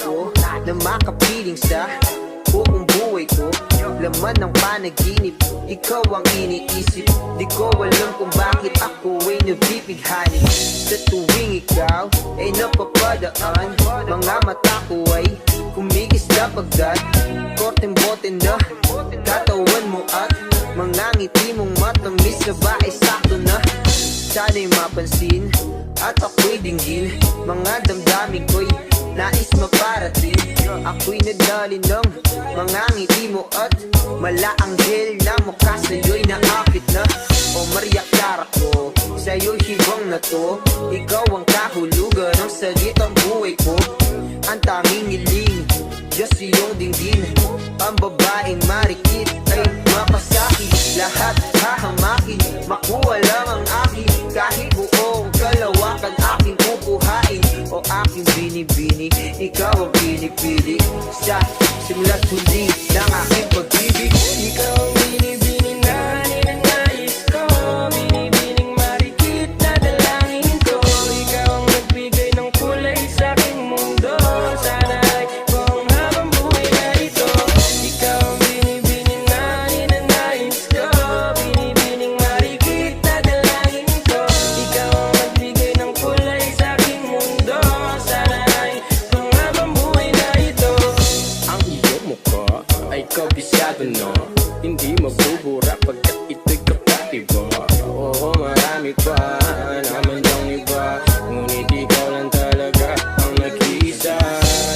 ko na makapiling sa buong buhay ko. Laman ng panaginip, ikaw ang iniisip. Di ko alam kung bakit ako ay nabibighani. Sa tuwing ikaw ay napapadaan, mga mata ko ay kumigis na pagkat korteng-bote na katawan mo at mga ngiti mong matamis na ba ay sakto na. Sana'y mapansin at ako'y dinggin, mga damdamin ko'y nais maparating. Ako'y nadali ng mga ngiti mo at malaanghel na mukha sa'yo'y naapit na. O Maria Clara ko, sa'yo'y hibang na to. Ikaw ang kahulugan ng salitang buhay ko. Ang tanging hiling, Diyos iyong dinggin. Ang babaeng marikit ay mapasakit. Lahat hahamakin, makuha lang ang akin. Kahit buong kalawakan aking kukuhain. O aking binibini, ikaw ang pinipili. Sa simula't huli ng aking pag-ibig. Ikaw ang binibini na ninanais ko, binibining marikit na dalangin ko. Ikaw ang nagbigay ng kulay sa aking mundo. Sana ay buong habang buhay na ito. Ikaw ang binibini na ninanais ko, binibining marikit na dalangin ko. Ikaw ang nagbigay ng kulay sa aking mundo. Sana ay buong habang buhay na ito. Ang iyong mukha ay kabisado na, hindi mabubura pagkat ito'y kakaiba. Oo, marami pa naman yung iba, ngunit ikaw lang talaga ang nag-iisa.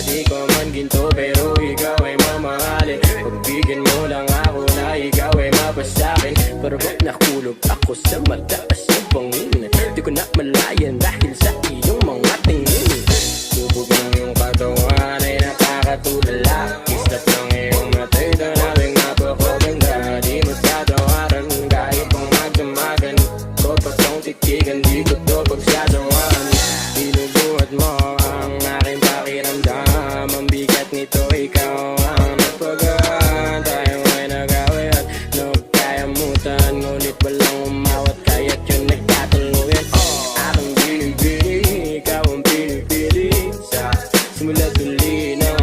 Di ko man ginto pero ikaw ay mamahalin. Pagbigyan mo lang ako na ikaw ay mapasakin. Pero ba't nakulog ako sa mataas yung pangin? Di ko na malayan dahil sa iyong mga tingin. Subog ng iyong katawan ay nakakatulala. Kislap ng iyong matay na naming napakaganda. Di matatawaran kahit pang magdamagan ko pa tong titigan, di ko to pagsasawan. Binubuhat mo ang aking pakiramdam. Ang bigat nito ikaw ang nagpagaan. Tayo ay nag-away at nagkayamutan, ngunit walang umawat kaya't yun nagkatuluyan. Aking binibini, ikaw ang pinipili. Sa simula't huli ng